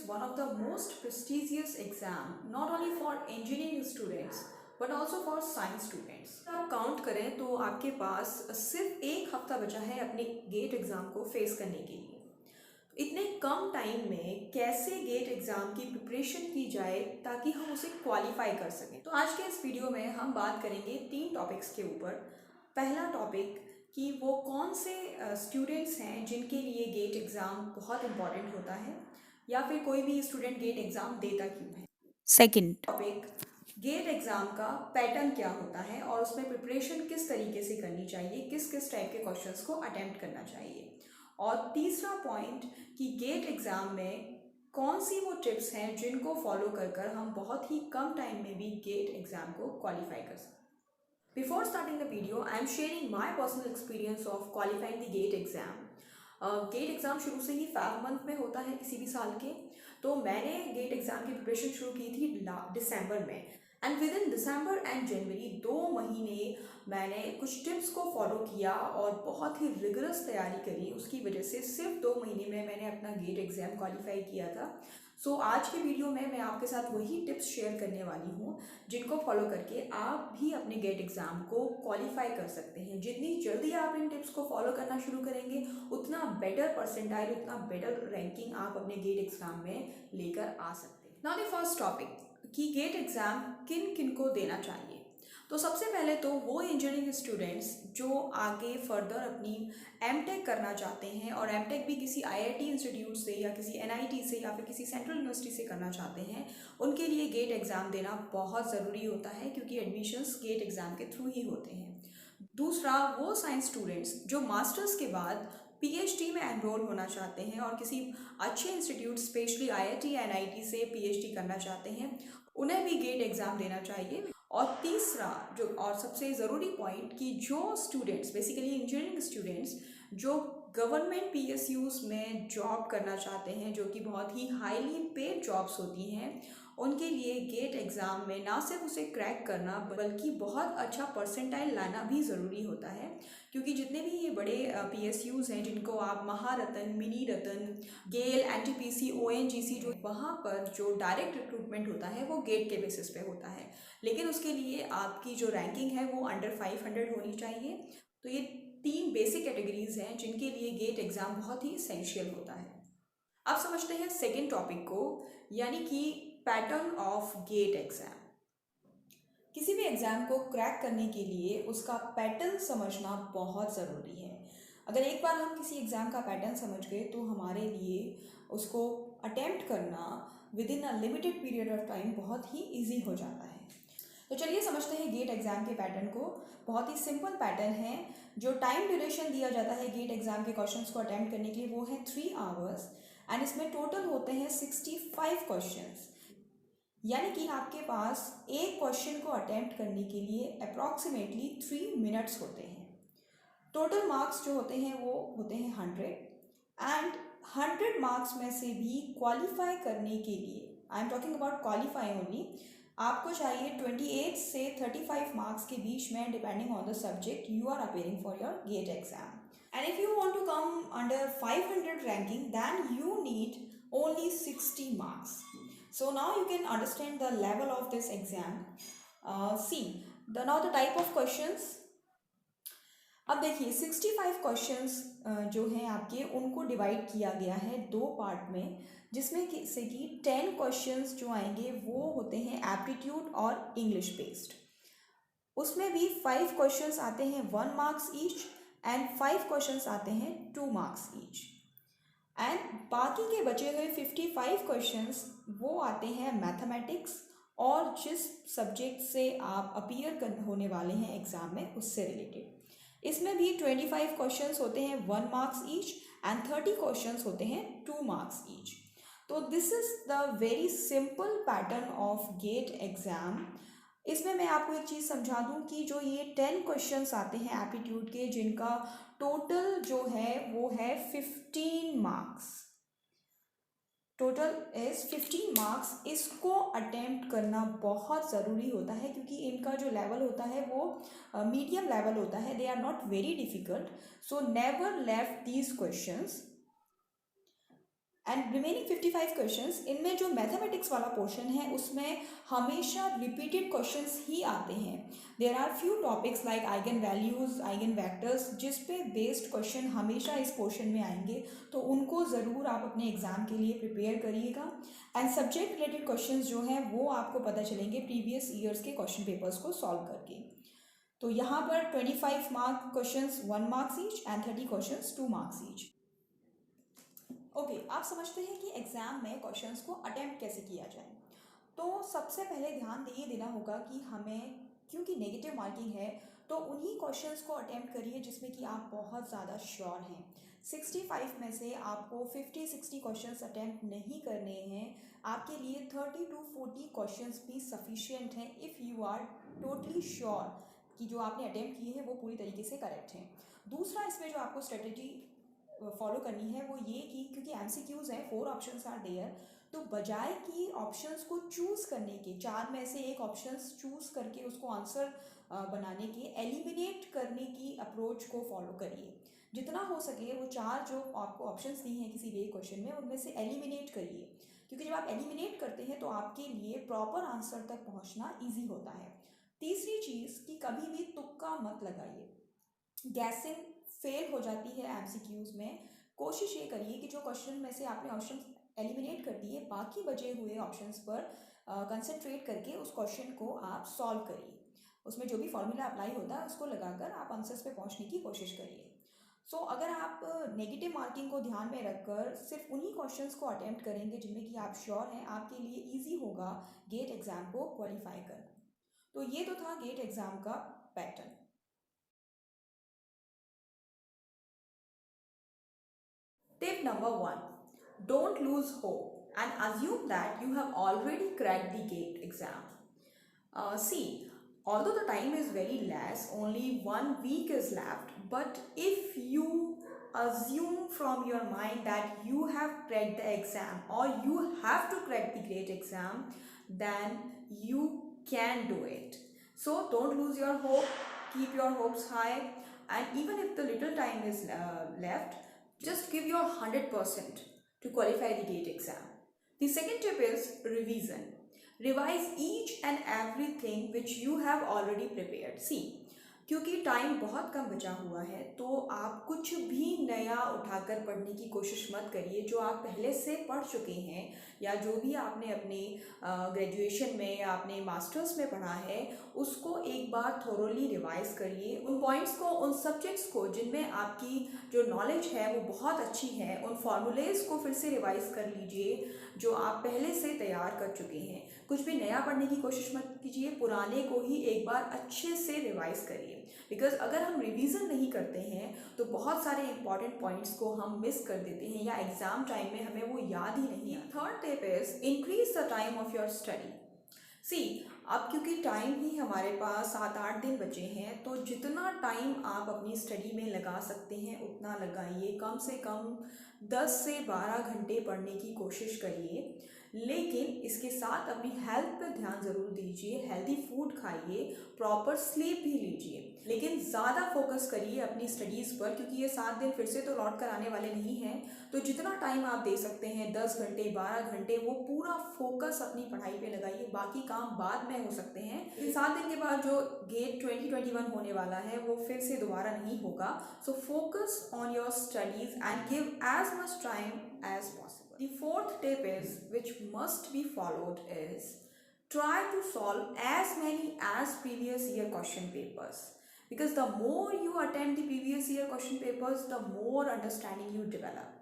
one of the most prestigious exam not only for engineering students but also for science students. आप count करें तो आपके पास सिर्फ एक हफ्ता बचा है अपने गेट एग्ज़ाम को फेस करने के लिए। इतने कम टाइम में कैसे गेट एग्ज़ाम की प्रिपरेशन की जाए ताकि हम उसे क्वालिफाई कर सकें। तो आज के इस वीडियो में हम बात करेंगे 3 टॉपिक्स के ऊपर। पहला टॉपिक कि वो कौन से स्टूडेंट्स हैं जिनके लिए गेट एग्ज़ाम बहुत इम्पॉर्टेंट होता है या फिर कोई भी स्टूडेंट गेट एग्ज़ाम देता क्यों है। सेकंड टॉपिक, गेट एग्ज़ाम का पैटर्न क्या होता है और उसमें प्रिपरेशन किस तरीके से करनी चाहिए, किस किस टाइप के क्वेश्चंस को अटेम्प्ट करना चाहिए। और तीसरा पॉइंट कि गेट एग्ज़ाम में कौन सी वो टिप्स हैं जिनको फॉलो कर हम बहुत ही कम टाइम में भी गेट एग्ज़ाम को क्वालिफाई कर सकते हैं। Before starting the video, I am sharing my personal experience of qualifying the GATE exam. GATE exam शुरू से ही फेब मंथ में होता है किसी भी साल के, तो मैंने गेट एग्ज़ाम की प्रिपरेशन शुरू की थी दिसंबर में। And with in December and January 2 महीने मैंने कुछ टिप्स को फॉलो किया और बहुत ही रिगरस तैयारी करी। उसकी वजह से सिर्फ 2 महीने में मैंने अपना गेट एग्ज़ाम क्वालिफाई किया था। सो आज के वीडियो में मैं आपके साथ वही टिप्स शेयर करने वाली हूँ जिनको फॉलो करके आप भी अपने गेट एग्ज़ाम को क्वालिफाई कर सकते हैं। जितनी जल्दी आप इन टिप्स को फॉलो करना शुरू करेंगे उतना बेटर परसेंटाइल, उतना बेटर रैंकिंग आप अपने गेट एग्ज़ाम में लेकर आ सकते हैं। नाउ द फर्स्ट टॉपिक कि गेट एग्ज़ाम किन किन को देना चाहिए। तो सबसे पहले तो वो इंजीनियरिंग स्टूडेंट्स जो आगे फर्दर अपनी एमटेक करना चाहते हैं और एमटेक भी किसी आईआईटी इंस्टीट्यूट से या किसी एनआईटी से या फिर किसी सेंट्रल यूनिवर्सिटी से करना चाहते हैं, उनके लिए गेट एग्ज़ाम देना बहुत ज़रूरी होता है क्योंकि एडमिशन्स गेट एग्ज़ाम के थ्रू ही होते हैं। दूसरा, वो साइंस स्टूडेंट्स जो मास्टर्स के बाद पीएचडी में एनरोल होना चाहते हैं और किसी अच्छे इंस्टीट्यूट स्पेशली आईआईटी एनआईटी से पीएचडी करना चाहते हैं, उन्हें भी गेट एग्ज़ाम देना चाहिए। और तीसरा जो और सबसे ज़रूरी पॉइंट कि जो स्टूडेंट्स बेसिकली इंजीनियरिंग स्टूडेंट्स जो गवर्नमेंट पीएसयूज में जॉब करना चाहते हैं, जो कि बहुत ही हाईली पेड जॉब्स होती हैं, उनके लिए गेट एग्ज़ाम में ना सिर्फ उसे क्रैक करना बल्कि बहुत अच्छा परसेंटाइल लाना भी ज़रूरी होता है। क्योंकि जितने भी ये बड़े पीएसयूज हैं जिनको आप महारत्न, मिनी रत्न, गेल, एनटीपीसी, ओएनजीसी, जो वहाँ पर जो डायरेक्ट रिक्रूटमेंट होता है वो गेट के बेसिस पे होता है, लेकिन उसके लिए आपकी जो रैंकिंग है वो अंडर 500 होनी चाहिए। तो ये 3 बेसिक कैटेगरीज हैं जिनके लिए गेट एग्ज़ाम बहुत ही इसेंशियल होता है। अब समझते हैं सेकेंड टॉपिक को, यानी कि पैटर्न ऑफ गेट एग्ज़ाम। किसी भी एग्ज़ाम को क्रैक करने के लिए उसका पैटर्न समझना बहुत ज़रूरी है। अगर एक बार हम किसी एग्ज़ाम का पैटर्न समझ गए तो हमारे लिए उसको अटेम्प्ट करना with in a limited period of time बहुत ही ईजी हो जाता है। तो चलिए समझते हैं गेट एग्ज़ाम के पैटर्न को। बहुत ही सिंपल पैटर्न है। जो टाइम ड्यूरेशन दिया जाता है गेट एग्ज़ाम के क्वेश्चंस को अटेम्प्ट करने के लिए वो है 3 आवर्स एंड इसमें टोटल होते हैं 65 क्वेश्चंस। यानी कि आपके पास एक क्वेश्चन को अटेम्प्ट करने के लिए अप्रॉक्सीमेटली 3 मिनट्स होते हैं। टोटल मार्क्स जो होते हैं वो होते हैं 100 एंड 100 मार्क्स में से भी क्वालिफाई करने के लिए, I am talking about qualify only, आपको चाहिए 28 से 35 मार्क्स के बीच में depending on the subject you are appearing for your GATE exam. And if you want to come under 500 ranking then you need only 60 marks. So now you can understand the level of this exam. See, now the type of questions. अब देखिए 65 questions जो हैं आपके उनको divide किया गया है 2 part में, जिसमें से कि 10 क्वेश्चंस जो आएंगे वो होते हैं एप्टीट्यूड और इंग्लिश बेस्ड। उसमें भी 5 क्वेश्चंस आते हैं 1 मार्क्स ईच एंड 5 क्वेश्चंस आते हैं 2 मार्क्स ईच एंड बाकी के बचे हुए 55 क्वेश्चंस वो आते हैं मैथमेटिक्स और जिस सब्जेक्ट से आप अपीयर होने वाले हैं एग्ज़ाम में उससे रिलेटेड। इसमें भी 25 क्वेश्चंस होते हैं 1 मार्क्स ईच एंड 30 क्वेश्चंस होते हैं 2 मार्क्स ईच। तो this is the very simple pattern of GATE exam. इसमें मैं आपको एक चीज़ समझा दूं कि जो ये 10 क्वेश्चंस आते हैं एप्टीट्यूड के, जिनका टोटल जो है वो है 15 मार्क्स, टोटल इज 15 मार्क्स। इसको अटेम्प्ट करना बहुत ज़रूरी होता है क्योंकि इनका जो लेवल होता है वो मीडियम लेवल होता है। They are not very difficult, so never left these questions. And remaining 55 questions, इनमें जो मैथमेटिक्स वाला पोर्शन है उसमें हमेशा रिपीटेड क्वेश्चंस ही आते हैं. There are few topics like eigen values, eigen vectors, जिस पे बेस्ड क्वेश्चन हमेशा इस पोर्शन में आएंगे, तो उनको ज़रूर आप अपने एग्ज़ाम के लिए प्रिपेयर करिएगा. एंड सब्जेक्ट रिलेटेड क्वेश्चंस जो हैं वो आपको पता चलेंगे प्रीवियस ईयर्स के क्वेश्चन पेपर्स को सॉल्व करके. तो यहाँ पर 25 mark questions 1 marks each and 30 questions 2 marks each. Okay, आप समझते हैं कि एग्ज़ाम में क्वेश्चंस को अटेम्प्ट कैसे किया जाए. तो सबसे पहले ध्यान ये देना होगा कि हमें, क्योंकि नेगेटिव मार्किंग है, तो उन्हीं क्वेश्चंस को अटेम्प्ट करिए जिसमें कि आप बहुत ज़्यादा श्योर हैं. 65 में से आपको 50-60 क्वेश्चंस अटेम्प्ट नहीं करने हैं. आपके लिए 30 to 40 क्वेश्चंस भी सफिशिएंट हैं if you are totally sure कि जो आपने अटेम्प्ट किए हैं वो पूरी तरीके से करेक्ट हैं. दूसरा, इसमें जो आपको स्ट्रेटजी फॉलो करनी है वो ये कि क्योंकि एमसीक्यूज हैं, 4 ऑप्शंस आर देयर, तो बजाय कि ऑप्शंस को चूज़ करने के, 4 में से एक ऑप्शंस चूज़ करके उसको आंसर बनाने के, एलिमिनेट करने की अप्रोच को फॉलो करिए. जितना हो सके वो 4 जो आपको ऑप्शंस दी हैं किसी भी एक क्वेश्चन में, उनमें से एलिमिनेट करिए, क्योंकि जब आप एलिमिनेट करते हैं तो आपके लिए प्रॉपर आंसर तक पहुंचना ईजी होता है. तीसरी चीज़ कि कभी भी तुक्का मत लगाइए. गैसिंग फेल हो जाती है एमसीक्यूज में. कोशिश ये करिए कि जो क्वेश्चन में से आपने ऑप्शन एलिमिनेट कर दिए, बाकी बचे हुए ऑप्शंस पर कंसंट्रेट करके उस क्वेश्चन को आप सॉल्व करिए. उसमें जो भी फॉर्मूला अप्लाई होता है उसको लगाकर आप आंसर्स पे पहुंचने की कोशिश करिए. सो अगर आप नेगेटिव मार्किंग को ध्यान में रखकर सिर्फ उन्हीं क्वेश्चंस को अटेम्प्ट करेंगे जिनमें कि आप श्योर हैं, आपके लिए ईजी होगा गेट एग्ज़ाम को क्वालिफाई करना. तो ये तो था गेट एग्ज़ाम का pattern. Tip number 1. Don't lose hope and assume that you have already cracked the GATE exam. See, although the time is very less, only 1 week is left, but if you assume from your mind that you have cracked the exam or you have to crack the GATE exam, then you can do it. So don't lose your hope, keep your hopes high, and even if the little time is left, just give your 100% to qualify the GATE exam. The second tip is revision. Revise each and everything which you have already prepared. See, क्योंकि time बहुत कम बचा हुआ है तो आप कुछ भी नया उठाकर पढ़ने की कोशिश मत करिए. जो आप पहले से पढ़ चुके हैं या जो भी आपने अपने ग्रेजुएशन में या अपने मास्टर्स में पढ़ा है, उसको एक बार थोरोली रिवाइज करिए. उन पॉइंट्स को, उन सब्जेक्ट्स को जिनमें आपकी जो नॉलेज है वो बहुत अच्छी है, उन फॉर्मूलेज़ को फिर से रिवाइज कर लीजिए जो आप पहले से तैयार कर चुके हैं. कुछ भी नया पढ़ने की कोशिश मत कीजिए, पुराने को ही एक बार अच्छे से रिवाइज करिए. बिकॉज अगर हम रिवीजन नहीं करते हैं तो बहुत सारे इंपॉर्टेंट पॉइंट्स को हम मिस कर देते हैं या एग्जाम टाइम में हमें वो याद ही नहीं आता. Third tip is increase the time of your study. See, अब क्योंकि टाइम ही हमारे पास 7-8 दिन बचे हैं, तो जितना टाइम आप अपनी स्टडी में लगा सकते हैं उतना लगाइए. कम से कम 10 से 12 घंटे पढ़ने की कोशिश करिए. लेकिन इसके साथ अपनी हेल्थ पर ध्यान ज़रूर दीजिए. हेल्दी फूड खाइए, प्रॉपर स्लीप भी लीजिए, लेकिन ज़्यादा फोकस करिए अपनी स्टडीज़ पर, क्योंकि ये 7 दिन फिर से तो लौट कर आने वाले नहीं हैं. तो जितना टाइम आप दे सकते हैं, 10 घंटे 12 घंटे, वो पूरा फोकस अपनी पढ़ाई पे लगाइए. बाकी काम बाद में हो सकते हैं. 7 दिन के बाद जो गेट 2021 होने वाला है वो फिर से दोबारा नहीं होगा. So focus on your studies and give as much time as possible. The fourth tip is, which must be followed, is try to solve as many as previous year question papers, because the more you attempt the previous year question papers, the more understanding you develop.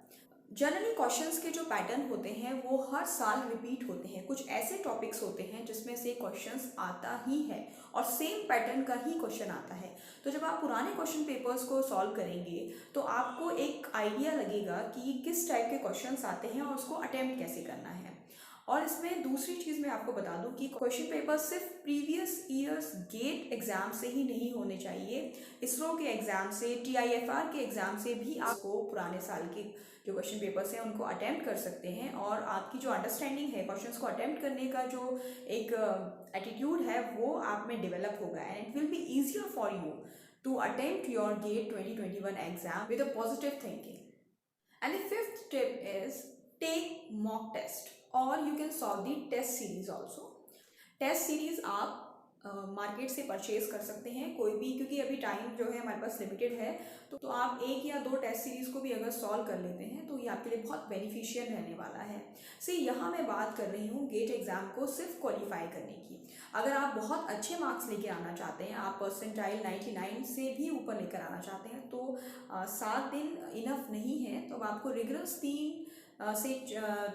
Generally questions के जो pattern होते हैं वो हर साल repeat होते हैं. कुछ ऐसे टॉपिक्स होते हैं जिसमें से क्वेश्चंस आता ही है और सेम पैटर्न का ही क्वेश्चन आता है. तो जब आप पुराने क्वेश्चन पेपर्स को सॉल्व करेंगे तो आपको एक आइडिया लगेगा कि किस टाइप के क्वेश्चंस आते हैं और उसको अटेम्प्ट कैसे करना है. और इसमें दूसरी चीज़ मैं आपको बता दूं कि क्वेश्चन पेपर सिर्फ प्रीवियस ईयर्स गेट एग्ज़ाम से ही नहीं होने चाहिए. इसरो के एग्ज़ाम से, TIFR के एग्ज़ाम से भी आपको पुराने साल के जो क्वेश्चन पेपर्स हैं उनको अटेम्प्ट कर सकते हैं. और आपकी जो अंडरस्टैंडिंग है, क्वेश्चंस को अटेम्प्ट करने का जो एक एटीट्यूड है, वो आप में डेवलप होगा and it will be easier for you to attempt your GATE 2021 exam with a positive thinking. And the fifth tip is take mock test or you can solve the test series also. Test series आप market से purchase कर सकते हैं कोई भी, क्योंकि अभी time जो है हमारे पास लिमिटेड है, तो आप एक या दो टेस्ट सीरीज को भी अगर सॉल्व कर लेते हैं तो ये आपके लिए बहुत बेनिफिशियल रहने वाला है। यहाँ मैं बात कर रही हूँ गेट एग्जाम को सिर्फ क्वालिफाई करने की। अगर आप बहुत अच्छे मार्क्स लेके आना चाहते हैं, आप परसेंटाइल 99 से भी ऊपर लेकर आना चाहते हैं, तो 7 दिन इनफ नहीं है, तो आपको रिगरस 3 से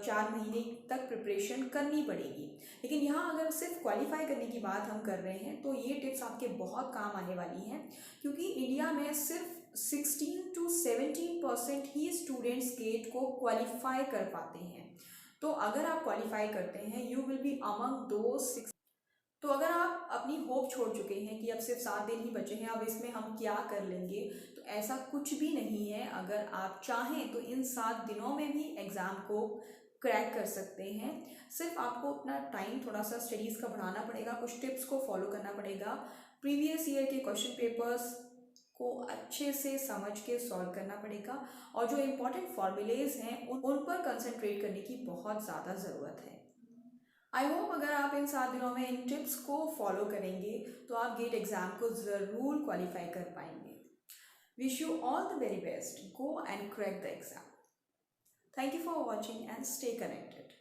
4 महीने तक प्रिपरेशन करनी पड़ेगी। लेकिन यहाँ अगर सिर्फ क्वालिफाई करने की बात हम कर रहे हैं तो ये टिप्स आपके बहुत काम आने वाली हैं, क्योंकि इंडिया में सिर्फ 16 to 17% ही स्टूडेंट्स गेट को क्वालिफाई कर पाते हैं। तो अगर आप क्वालिफाई करते हैं यू विल बी अमंग दो 6। तो अगर आप अपनी होप छोड़ चुके हैं कि अब सिर्फ 7 दिन ही बचे हैं, अब इसमें हम क्या कर लेंगे, तो ऐसा कुछ भी नहीं है। अगर आप चाहें तो इन 7 दिनों में भी एग्ज़ाम को क्रैक कर सकते हैं। सिर्फ आपको अपना टाइम थोड़ा सा स्टडीज़ का बढ़ाना पड़ेगा, कुछ टिप्स को फॉलो करना पड़ेगा, प्रीवियस ईयर के क्वेश्चन पेपर्स को अच्छे से समझ के सॉल्व करना पड़ेगा, और जो इम्पोर्टेंट फॉर्मूलेज हैं उन पर कंसंट्रेट करने की बहुत ज़्यादा ज़रूरत है। आई होप अगर आप इन 7 दिनों में इन टिप्स को फॉलो करेंगे तो आप गेट एग्ज़ाम को ज़रूर क्वालिफाई कर पाएंगे। Wish you all the very best, go and crack the exam. Thank you for watching and stay connected.